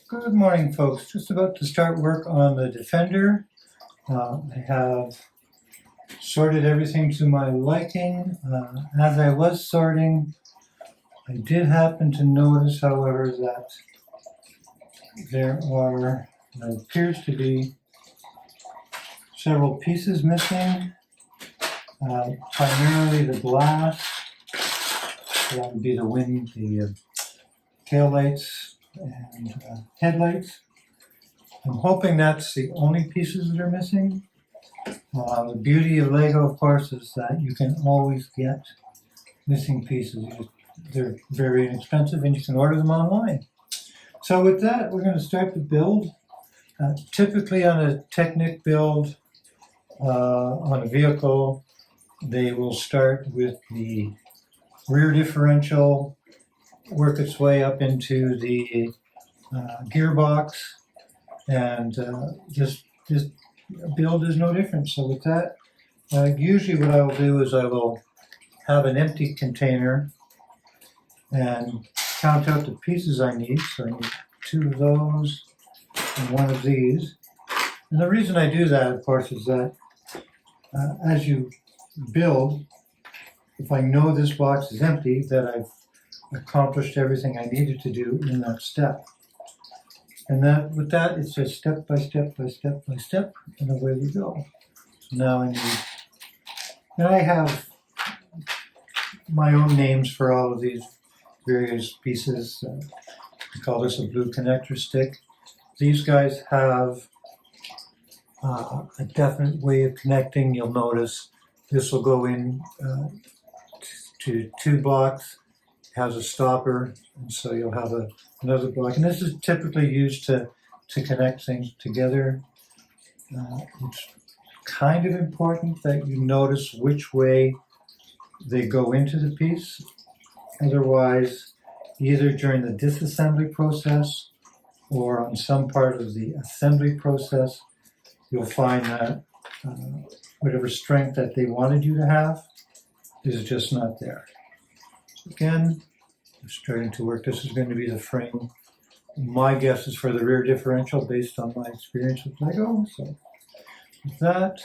Good morning, folks. Just about to start work on the Defender. I have sorted everything to my liking. As I was sorting, I did happen to notice, however, that there appears to be several pieces missing. Primarily the glass. That would be the tail lights and headlights. I'm hoping that's the only pieces that are missing. The beauty of Lego, of course, is that you can always get missing pieces. They're very inexpensive and you can order them online. So with that, we're going to start the build. Typically on a Technic build on a vehicle, they will start with the rear differential, work its way up into the gearbox, and this build is no different. So with that, usually what I will do is I will have an empty container and count out the pieces I need. So I need 2 of those and 1 of these. And the reason I do that, of course, is that as you build, if I know this box is empty, that I've accomplished everything I needed to do in that step. And with that, it's just step by step by step by step, and away we go. So now I have my own names for all of these various pieces. We call this a blue connector stick. These guys have a definite way of connecting. You'll notice this will go in to 2 blocks, has a stopper, and so you'll have another block. And this is typically used to connect things together. It's kind of important that you notice which way they go into the piece. Otherwise, either during the disassembly process or on some part of the assembly process, you'll find that whatever strength that they wanted you to have is just not there. Again, I'm starting to work. This is going to be the frame. My guess is for the rear differential based on my experience with Lego. So with that,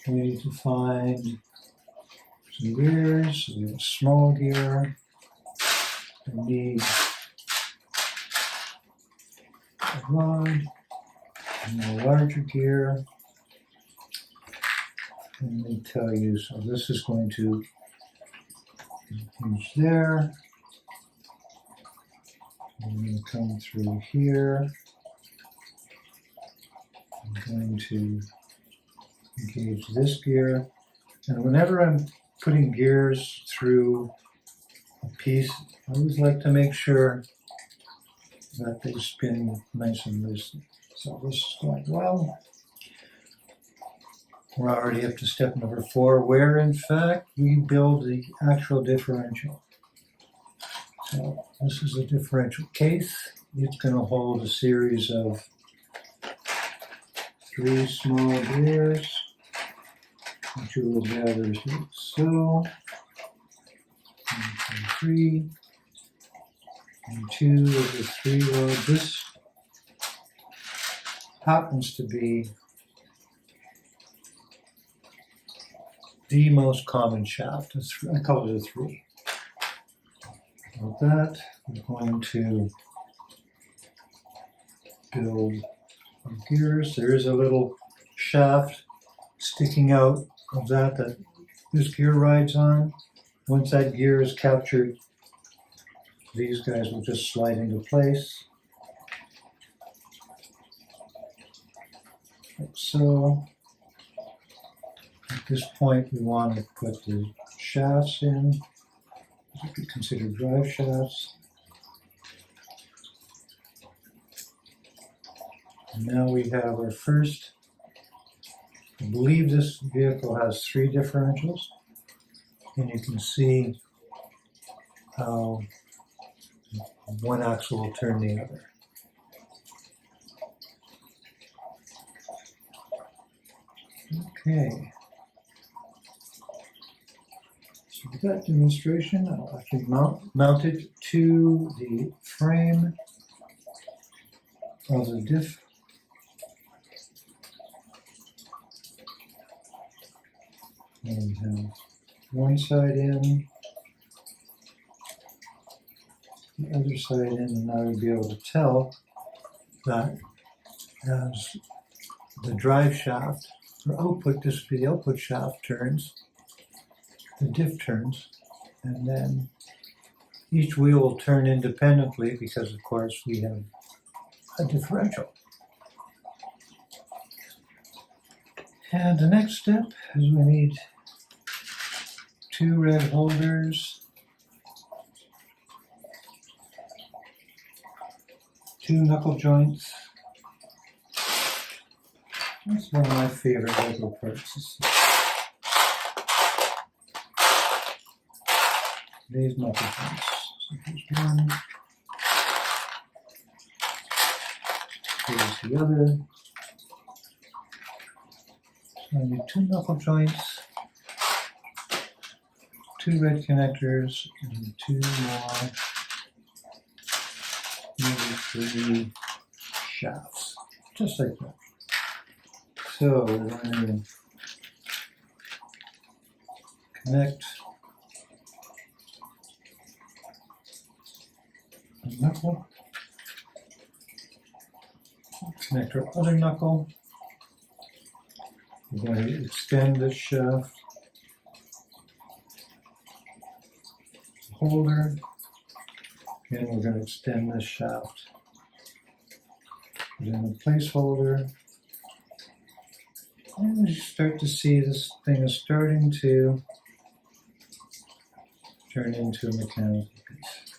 we need to find some gears. So we have a small gear. I need a rod and a larger gear. Let me tell you, so this is going to hinge there. I'm going to come through here. I'm going to engage this gear. And whenever I'm putting gears through a piece, I always like to make sure that they spin nice and loosely. So this is going well. We're already up to step number 4, where in fact we build the actual differential. So this is a differential case. It's going to hold a series of 3 small gears, which you will gather so. 3 and 2 of the 3. Well, this happens to be the most common shaft. I call it a 3. With that, we're going to build our gears. There is a little shaft sticking out of that this gear rides on. Once that gear is captured, these guys will just slide into place. Like so. At this point, we want to put the shafts in. These would be considered drive shafts. And now we have our first. I believe this vehicle has 3 differentials, and you can see how one axle will turn the other. Okay. So with that demonstration, I'll actually mount it to the frame. of the diff. And we have one side in, the other side in, and I would be able to tell that as the drive shaft or output, this would be the output shaft turns, the diff turns, and then each wheel will turn independently because of course we have a differential. And the next step is we need 2 red holders, 2 knuckle joints. That's one of my favorite Lego parts. These knuckle joints. So here's one. Here's the other. So I need 2 knuckle joints, 2 red connectors, and 2 more, maybe 3 shafts, just like that. So we're going to connect a knuckle, connect our other knuckle. We're going to extend this shaft, holder, and we're going to extend this shaft. Put in a placeholder. And you start to see this thing is starting to turn into a mechanical piece.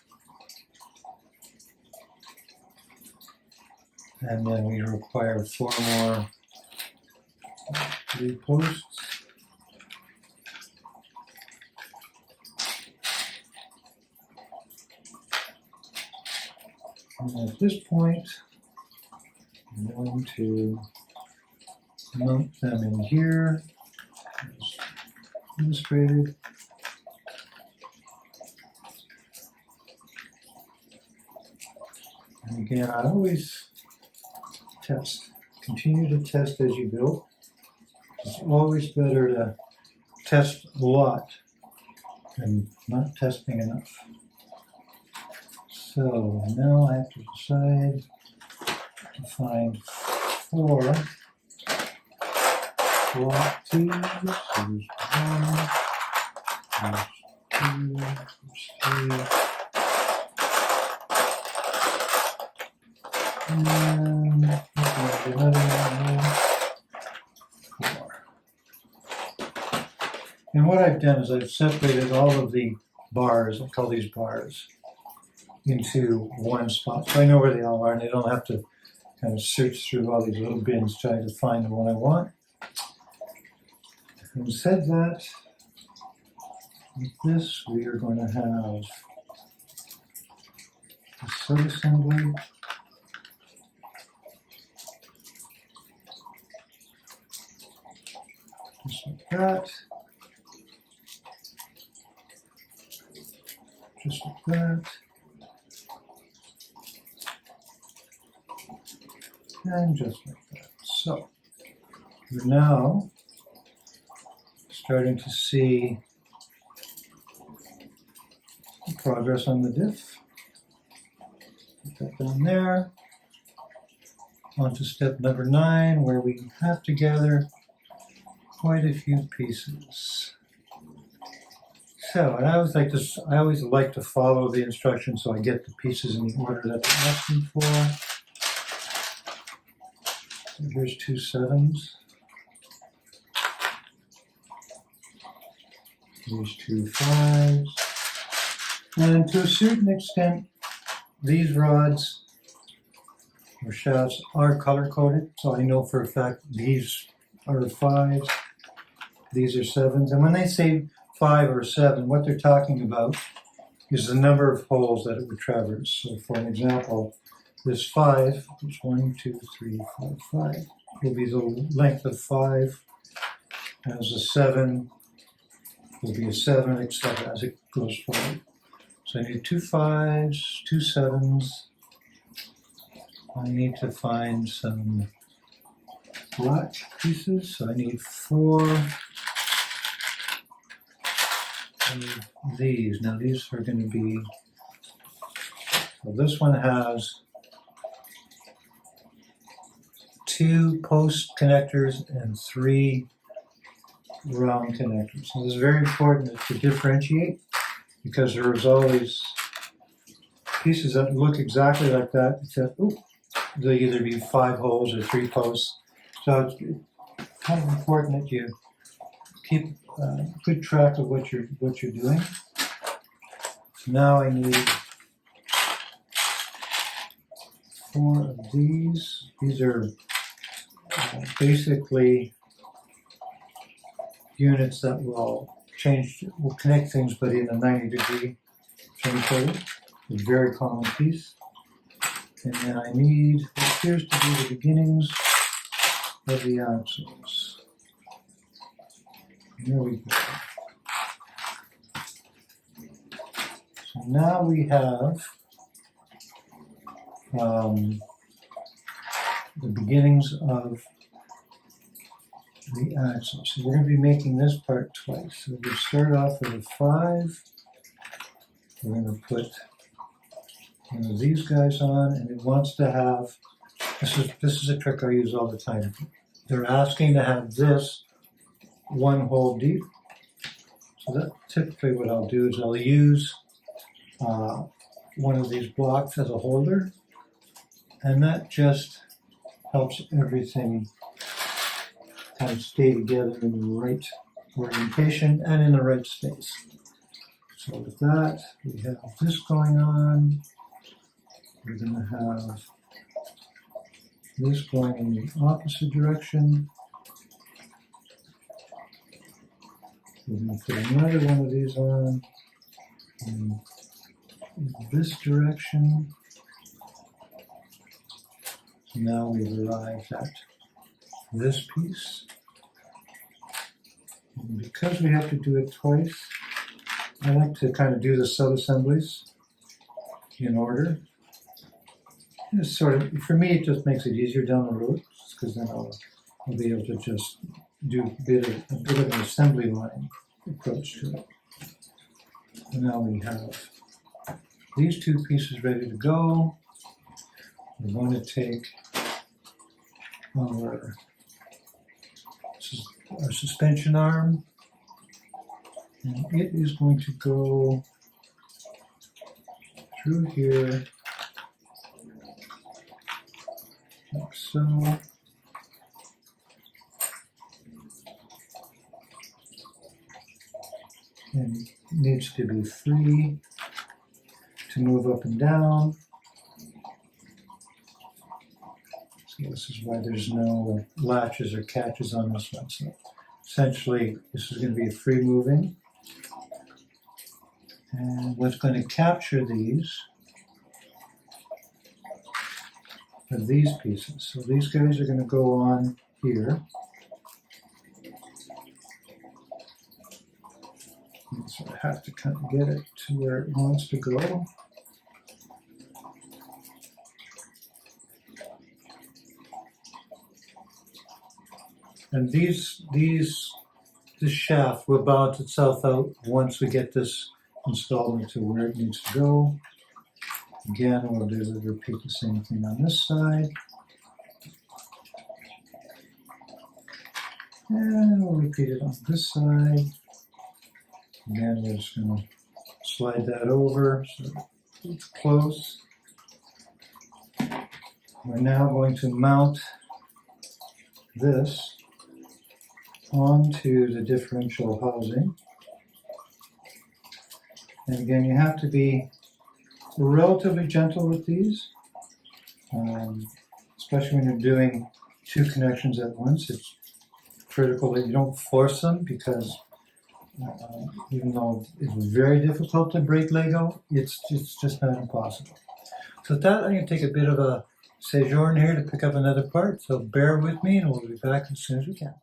And then we require 4 more 3 posts. And at this point, I'm going to mount them in here, as illustrated. And again, I always test. Continue to test as you build. It's always better to test a lot than not testing enough. So now I have to decide to find 4 block tees. So there's 1, there's 2, there's 3. And another one, 4. And what I've done is I've separated all of the bars, I call these bars, into one spot. So I know where they all are and I don't have to kind of search through all these little bins trying to find the one I want. Having said that, with this we are going to have a sub-assembly. Just like that. Just like that. And just like that. So, we're now starting to see progress on the diff. Put that down there. On to step number 9, where we have to gather quite a few pieces. So, and I always like to follow the instructions so I get the pieces in the order that they're asking for. So here's 2 7s. Here's 2 5s. And to a certain extent, these rods or shafts are color-coded, so I know for a fact these are 5s. These are 7s, and when they say 5 or 7, what they're talking about is the number of holes that it would traverse. So for an example, this 5, is 1, 2, 3, 4, 5, will be the length of 5, as a 7 will be a 7, etc. as it goes forward. So I need 2 5s, 2 7s, I need to find some latch pieces, so I need 4 of these. Now these are going to be, well, this one has 2 post connectors and 3 round connectors. So this is very important to differentiate, because there's always pieces that look exactly like that, except they'll either be 5 holes or 3 posts. So it's kind of important that you keep good track of what you're doing. So now I need 4 of these. These are basically units that will connect things, but in a 90-degree change order. A very common piece. And then I need what appears to be the beginnings of the axles. There we go. So now we have the beginnings of the axle. So we're going to be making this part twice. So we start off with a 5. We're going to put these guys on, and it wants to have, this is a trick I use all the time. They're asking to have this 1 hole deep. So that typically what I'll do is I'll use one of these blocks as a holder, and that just helps everything kind of stay together in the right orientation and in the right space. So with that, we have this going on. We're going to have this going in the opposite direction. We're going to put another one of these on in this direction. So now we've arrived at this piece. And because we have to do it twice, I like to kind of do the sub-assemblies in order. It's sort of, for me, it just makes it easier down the road, because then I'll be able to just do a bit of an assembly line approach to it. And now we have these 2 pieces ready to go. We're going to take our suspension arm, and it is going to go through here, like so. And it needs to be free to move up and down. So this is why there's no latches or catches on this one. So essentially, this is going to be free moving. And what's going to capture these are these pieces. So these guys are going to go on here. And so I have to kind of get it to where it wants to go. And this shaft will balance itself out once we get this installed into where it needs to go. Again, we'll repeat the same thing on this side. And we'll repeat it on this side. Again, we're just going to slide that over so it's close. We're now going to mount this onto the differential housing. And again, you have to be relatively gentle with these, especially when you're doing 2 connections at once. It's critical that you don't force them, because even though it's very difficult to break Lego, it's just not impossible. So with that, I'm going to take a bit of a sojourn here to pick up another part, so bear with me and we'll be back as soon as we can.